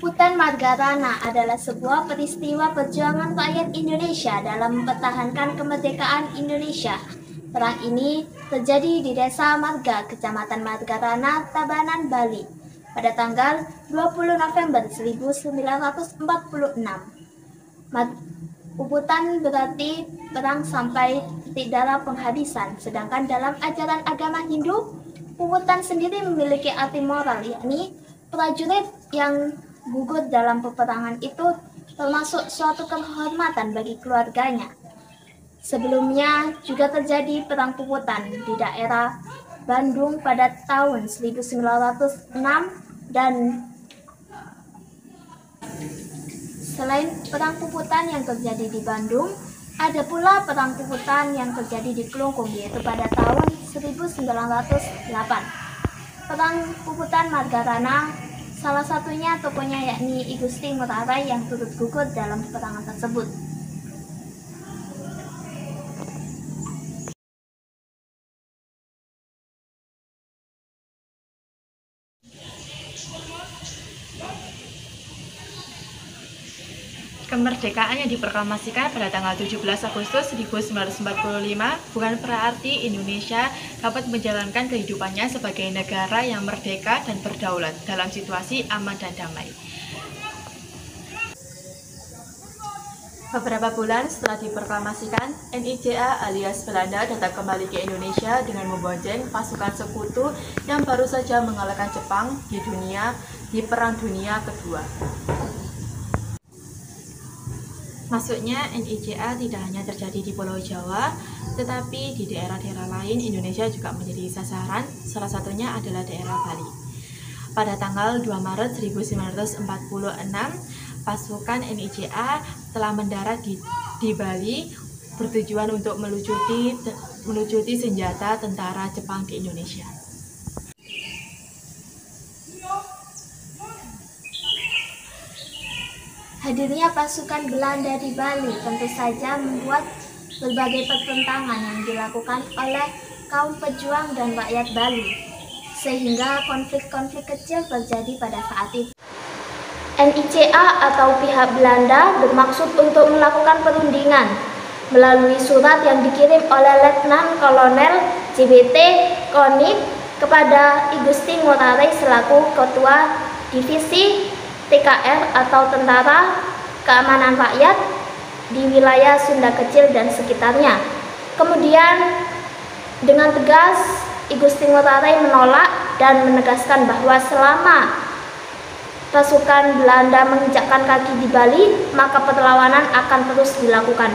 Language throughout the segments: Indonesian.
Puputan Margarana adalah sebuah peristiwa perjuangan rakyat Indonesia dalam mempertahankan kemerdekaan Indonesia. Perang ini terjadi di Desa Marga, Kecamatan Margarana, Tabanan, Bali, pada tanggal 20 November 1946. Puputan berarti perang sampai titik darah penghabisan, sedangkan dalam ajaran agama Hindu, puputan sendiri memiliki arti moral, yakni prajurit yang gugur dalam peperangan itu termasuk suatu kehormatan bagi keluarganya. Sebelumnya juga terjadi perang puputan di daerah Bandung pada tahun 1906 dan selain perang puputan yang terjadi di Bandung, ada pula perang puputan yang terjadi di Kelungkung, yaitu pada tahun 1908. Perang puputan Margarana salah satunya tokohnya yakni I Gusti Ngurah Rai yang turut gugur dalam peperangan tersebut. Kemerdekaan yang diproklamasikan pada tanggal 17 Agustus 1945 bukan berarti Indonesia dapat menjalankan kehidupannya sebagai negara yang merdeka dan berdaulat dalam situasi aman dan damai. Beberapa bulan setelah diproklamasikan, NIJA alias Belanda datang kembali ke Indonesia dengan membonceng pasukan sekutu yang baru saja mengalahkan Jepang di Perang Dunia Kedua. Masuknya NIJA tidak hanya terjadi di Pulau Jawa, tetapi di daerah-daerah lain Indonesia juga menjadi sasaran, salah satunya adalah daerah Bali. Pada tanggal 2 Maret 1946, pasukan NIJA telah mendarat di Bali bertujuan untuk melucuti senjata tentara Jepang di Indonesia. Hadirnya pasukan Belanda di Bali tentu saja membuat berbagai pertentangan yang dilakukan oleh kaum pejuang dan rakyat Bali, sehingga konflik-konflik kecil terjadi pada saat itu. NIJA atau pihak Belanda bermaksud untuk melakukan perundingan melalui surat yang dikirim oleh Letnan Kolonel JBT Konik kepada I Gusti Ngurah Rai selaku Ketua Divisi TKR atau Tentara Keamanan Rakyat di wilayah Sunda Kecil dan sekitarnya. Kemudian dengan tegas I Gusti Ngurah Rai menolak dan menegaskan bahwa selama pasukan Belanda menginjakkan kaki di Bali, maka perlawanan akan terus dilakukan.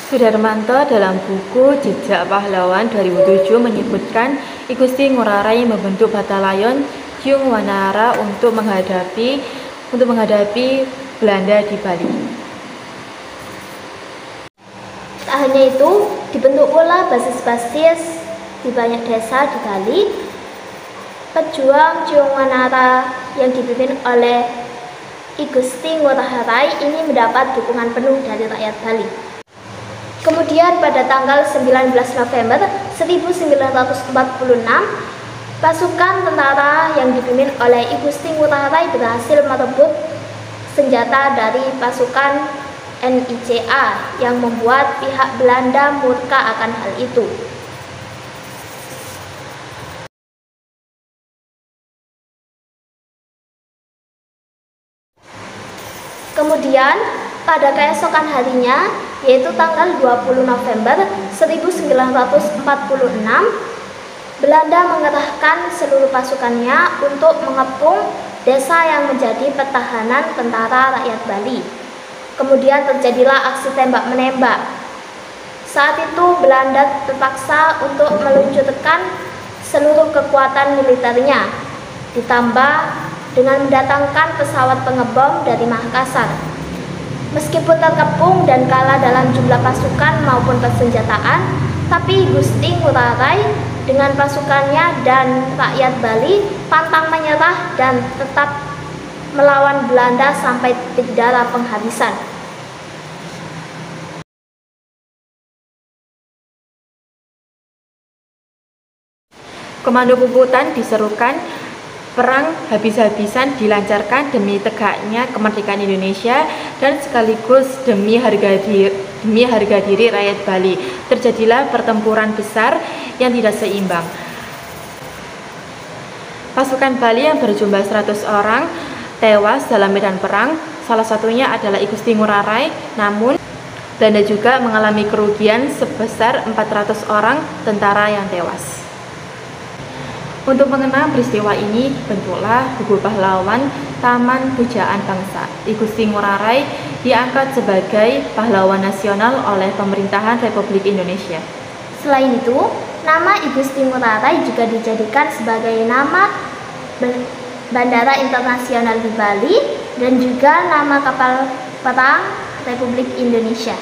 Sudarmanto dalam buku Jejak Pahlawan 2007 menyebutkan I Gusti Ngurah Rai membentuk Batalion Hyung Wanara untuk menghadapi Belanda di Bali. Tak hanya itu, dibentuk pula basis-basis di banyak desa di Bali. Pejuang Hyung Wanara yang dipimpin oleh I Gusti Ngurah Rai ini mendapat dukungan penuh dari rakyat Bali. Kemudian pada tanggal 19 November 1946, pasukan tentara yang dipimpin oleh I Gusti Ngurah Rai berhasil merebut senjata dari pasukan NIJA yang membuat pihak Belanda murka akan hal itu. Kemudian pada keesokan harinya, yaitu tanggal 20 November 1946, Belanda mengerahkan seluruh pasukannya untuk mengepung desa yang menjadi pertahanan tentara rakyat Bali. Kemudian terjadilah aksi tembak-menembak. Saat itu Belanda terpaksa untuk meluncurkan seluruh kekuatan militernya, ditambah dengan mendatangkan pesawat pengebom dari Makassar. Meskipun terkepung dan kalah dalam jumlah pasukan maupun persenjataan, tapi Gusti Ngurah Rai dengan pasukannya dan rakyat Bali pantang menyerah dan tetap melawan Belanda sampai titik darah penghabisan. Komando Puputan diserukan, perang habis-habisan dilancarkan demi tegaknya kemerdekaan Indonesia dan sekaligus demi harga diri rakyat Bali. Terjadilah pertempuran besar yang tidak seimbang. Pasukan Bali yang berjumlah 100 orang tewas dalam medan perang, salah satunya adalah I Gusti Ngurah Rai. Namun Belanda juga mengalami kerugian sebesar 400 orang tentara yang tewas. Untuk mengenang peristiwa ini, bentuklah buku pahlawan Taman Pujaan Bangsa. I Gusti Ngurah Rai diangkat sebagai pahlawan nasional oleh pemerintahan Republik Indonesia. Selain itu, nama I Gusti Ngurah Rai juga dijadikan sebagai nama Bandara Internasional di Bali dan juga nama kapal perang Republik Indonesia.